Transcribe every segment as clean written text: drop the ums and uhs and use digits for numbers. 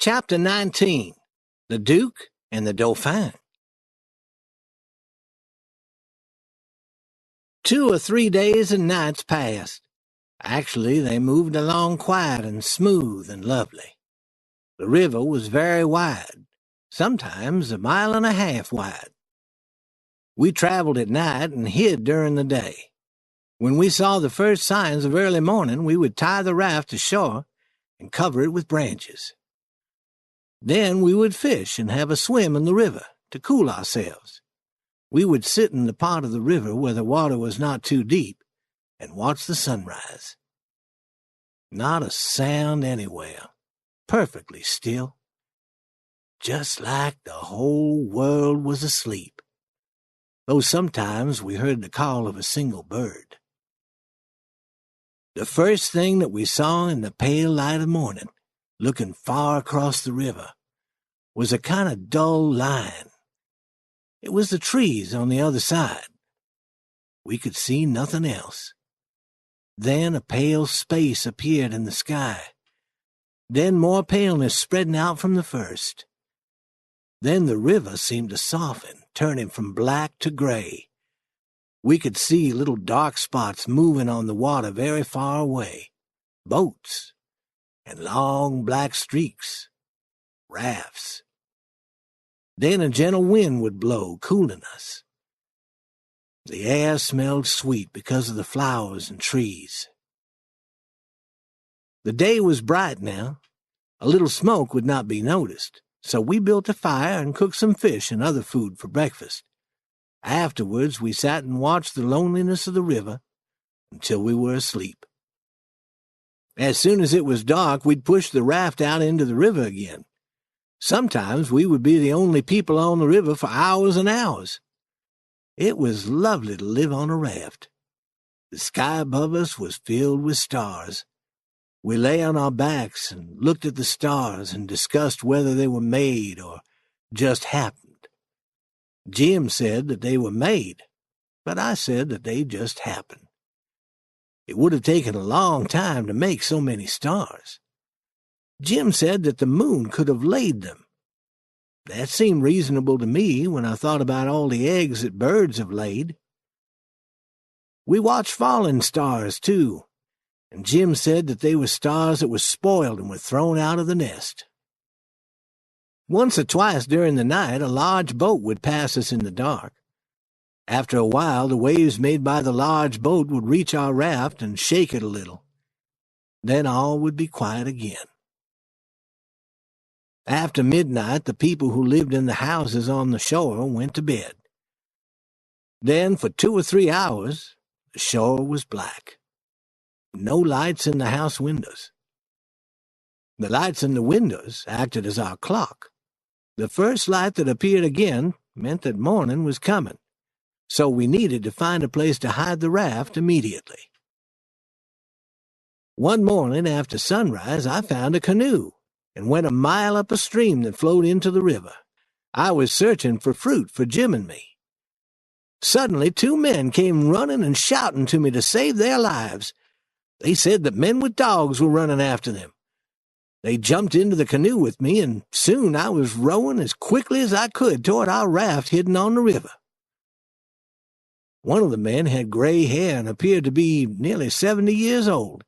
Chapter 19. The Duke and the Dauphin. 2 or 3 days and nights passed. Actually, they moved along quiet and smooth and lovely. The river was very wide, sometimes 1.5 miles wide. We traveled at night and hid during the day. When we saw the first signs of early morning, we would tie the raft to shore and cover it with branches. Then we would fish and have a swim in the river to cool ourselves. We would sit in the part of the river where the water was not too deep and watch the sunrise. Not a sound anywhere, perfectly still, just like the whole world was asleep, though sometimes we heard the call of a single bird. The first thing that we saw in the pale light of morning, looking far across the river, was a kind of dull line. It was the trees on the other side. We could see nothing else. Then a pale space appeared in the sky. Then more paleness spreading out from the first. Then the river seemed to soften, turning from black to gray. We could see little dark spots moving on the water very far away. Boats. And long black streaks. Rafts. Then a gentle wind would blow, cooling us. The air smelled sweet because of the flowers and trees. The day was bright now. A little smoke would not be noticed, so we built a fire and cooked some fish and other food for breakfast. Afterwards, we sat and watched the loneliness of the river until we were asleep. As soon as it was dark, we'd push the raft out into the river again. Sometimes we would be the only people on the river for hours and hours. It was lovely to live on a raft. The sky above us was filled with stars. We lay on our backs and looked at the stars and discussed whether they were made or just happened. Jim said that they were made, but I said that they just happened. It would have taken a long time to make so many stars. Jim said that the moon could have laid them. That seemed reasonable to me when I thought about all the eggs that birds have laid. We watched falling stars, too, and Jim said that they were stars that were spoiled and were thrown out of the nest. Once or twice during the night, a large boat would pass us in the dark. After a while, the waves made by the large boat would reach our raft and shake it a little. Then all would be quiet again. After midnight, the people who lived in the houses on the shore went to bed. Then, for 2 or 3 hours, the shore was black. No lights in the house windows. The lights in the windows acted as our clock. The first light that appeared again meant that morning was coming, so we needed to find a place to hide the raft immediately. One morning after sunrise, I found a canoe and went 1 mile up a stream that flowed into the river. I was searching for fruit for Jim and me. Suddenly 2 men came running and shouting to me to save their lives. They said that men with dogs were running after them. They jumped into the canoe with me, and soon I was rowing as quickly as I could toward our raft hidden on the river. One of the men had gray hair and appeared to be nearly 70 years old.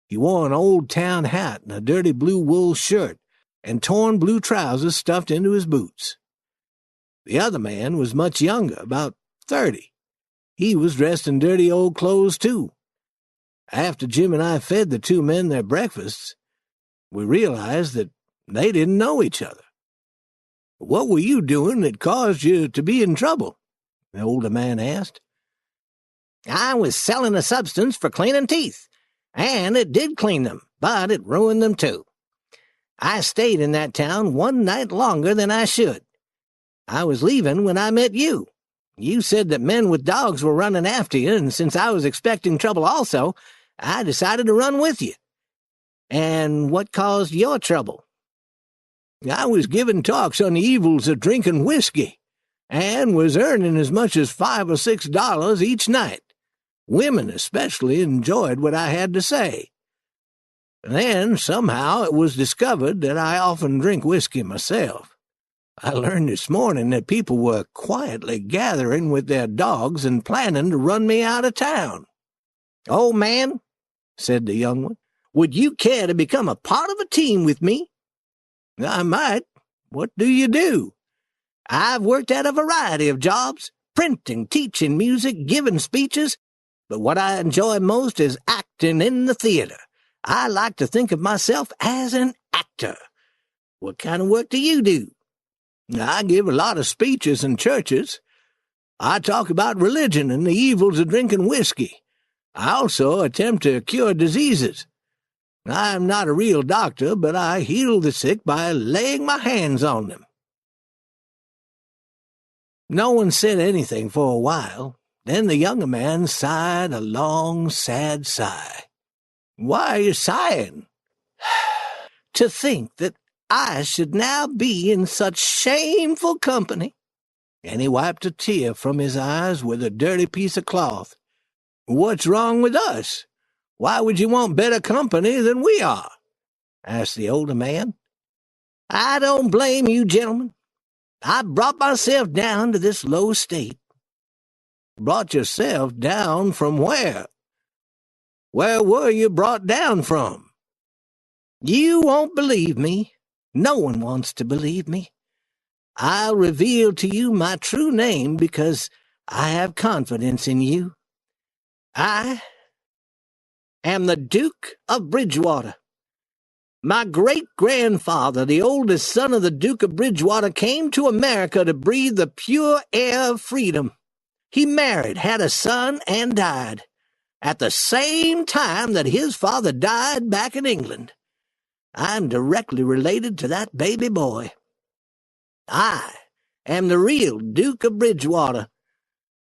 He wore an old town hat and a dirty blue wool shirt and torn blue trousers stuffed into his boots. The other man was much younger, about 30. He was dressed in dirty old clothes, too. After Jim and I fed the 2 men their breakfasts, we realized that they didn't know each other. "What were you doing that caused you to be in trouble?" the older man asked. "I was selling a substance for cleaning teeth, and it did clean them, but it ruined them too. I stayed in that town 1 night longer than I should. I was leaving when I met you. You said that men with dogs were running after you, and since I was expecting trouble also, I decided to run with you. And what caused your trouble?" "I was giving talks on the evils of drinking whiskey, and was earning as much as $5 or $6 each night. Women especially enjoyed what I had to say. Then, somehow, it was discovered that I often drink whiskey myself. I learned this morning that people were quietly gathering with their dogs and planning to run me out of town. "Old man," said the young one, "would you care to become a part of a team with me?" "I might. What do you do?" "I've worked at a variety of jobs, printing, teaching music, giving speeches, but what I enjoy most is acting in the theater. I like to think of myself as an actor. What kind of work do you do?" "I give a lot of speeches in churches. I talk about religion and the evils of drinking whiskey. I also attempt to cure diseases. I'm not a real doctor, but I heal the sick by laying my hands on them." No one said anything for a while. Then the younger man sighed a long, sad sigh. "Why are you sighing?" "To think that I should now be in such shameful company." And he wiped a tear from his eyes with a dirty piece of cloth. "What's wrong with us? Why would you want better company than we are?" asked the older man. "I don't blame you, gentlemen. I brought myself down to this low state." "Brought yourself down from where? Where were you brought down from?" "You won't believe me. No one wants to believe me. I'll reveal to you my true name because I have confidence in you. I am the Duke of Bridgewater. My great-grandfather, the oldest son of the Duke of Bridgewater, came to America to breathe the pure air of freedom. He married, had a son, and died, at the same time that his father died back in England. I'm directly related to that baby boy. I am the real Duke of Bridgewater,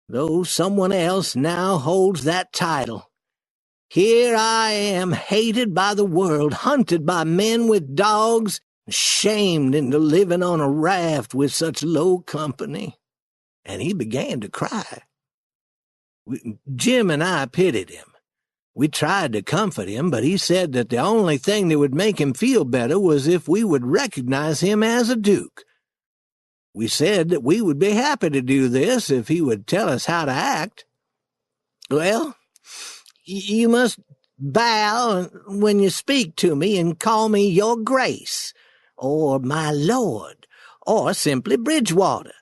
though someone else now holds that title. Here I am, hated by the world, hunted by men with dogs, shamed into living on a raft with such low company." And he began to cry. Jim and I pitied him. We tried to comfort him, but he said that the only thing that would make him feel better was if we would recognize him as a duke. We said that we would be happy to do this if he would tell us how to act. "Well, you must bow when you speak to me and call me Your Grace, or my Lord, or simply Bridgewater.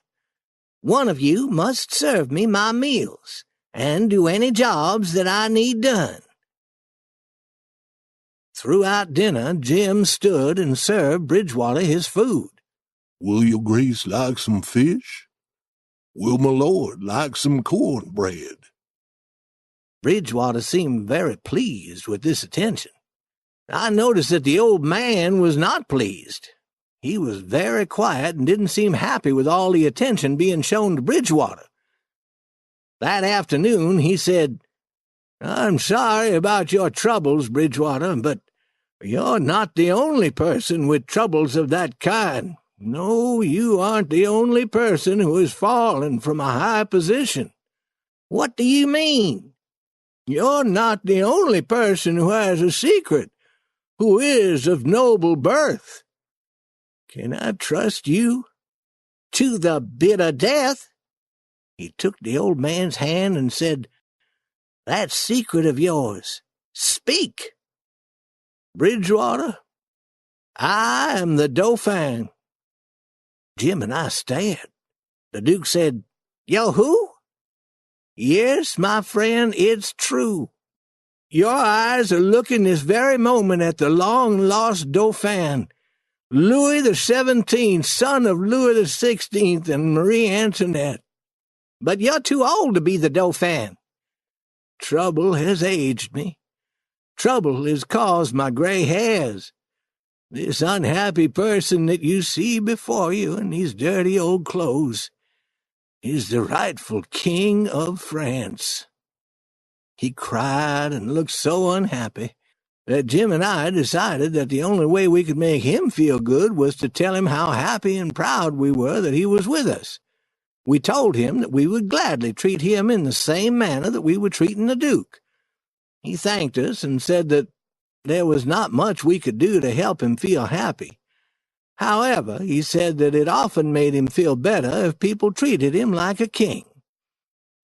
One of you must serve me my meals and do any jobs that I need done." Throughout dinner, Jim stood and served Bridgewater his food. "Will your grace like some fish? Will my lord like some cornbread?" Bridgewater seemed very pleased with this attention. I noticed that the old man was not pleased. He was very quiet and didn't seem happy with all the attention being shown to Bridgewater. That afternoon he said, "I'm sorry about your troubles, Bridgewater, but you're not the only person with troubles of that kind. No, you aren't the only person who has fallen from a high position." "What do you mean?" "You're not the only person who has a secret, who is of noble birth. Can I trust you?" "To the bitter death." He took the old man's hand and said, "That secret of yours, speak." "Bridgewater, I am the Dauphin." Jim and I stared. The Duke said, "Yo who?" "Yes, my friend, it's true. Your eyes are looking this very moment at the long-lost Dauphin, Louis XVII, son of Louis XVI and Marie Antoinette. But you're too old to be the Dauphin. Trouble has aged me. Trouble has caused my gray hairs. This unhappy person that you see before you in these dirty old clothes is the rightful King of France." He cried and looked so unhappy that Jim and I decided that the only way we could make him feel good was to tell him how happy and proud we were that he was with us. We told him that we would gladly treat him in the same manner that we were treating the Duke. He thanked us and said that there was not much we could do to help him feel happy. However, he said that it often made him feel better if people treated him like a king.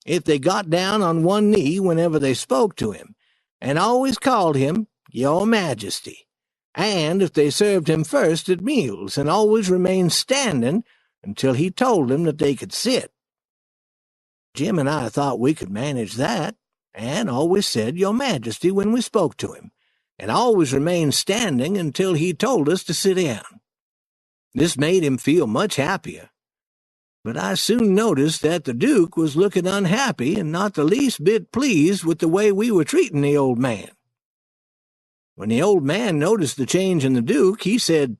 If they got down on one knee whenever they spoke to him, and always called him Your Majesty, and if they served him first at meals and always remained standing until he told them that they could sit. Jim and I thought we could manage that, and always said Your Majesty when we spoke to him, and always remained standing until he told us to sit down. This made him feel much happier. But I soon noticed that the Duke was looking unhappy and not the least bit pleased with the way we were treating the old man. When the old man noticed the change in the Duke, he said,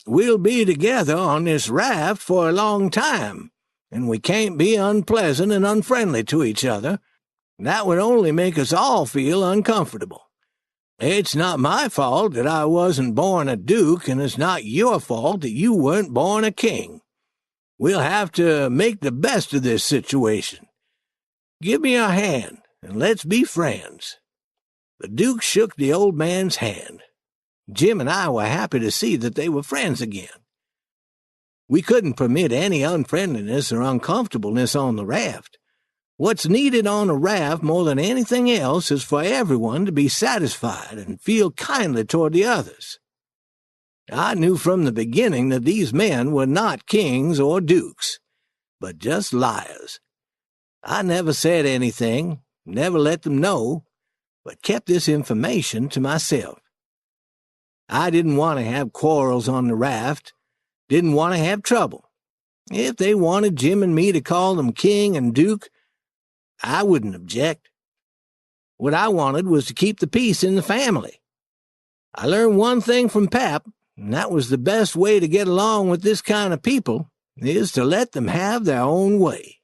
"We'll be together on this raft for a long time, and we can't be unpleasant and unfriendly to each other. That would only make us all feel uncomfortable. It's not my fault that I wasn't born a duke, and it's not your fault that you weren't born a king. We'll have to make the best of this situation. Give me a hand, and let's be friends." The Duke shook the old man's hand. Jim and I were happy to see that they were friends again. We couldn't permit any unfriendliness or uncomfortableness on the raft. What's needed on a raft more than anything else is for everyone to be satisfied and feel kindly toward the others. I knew from the beginning that these men were not kings or dukes, but just liars. I never said anything, never let them know, but kept this information to myself. I didn't want to have quarrels on the raft, didn't want to have trouble. If they wanted Jim and me to call them king and duke, I wouldn't object. What I wanted was to keep the peace in the family. I learned one thing from Pap, and that was the best way to get along with this kind of people is to let them have their own way.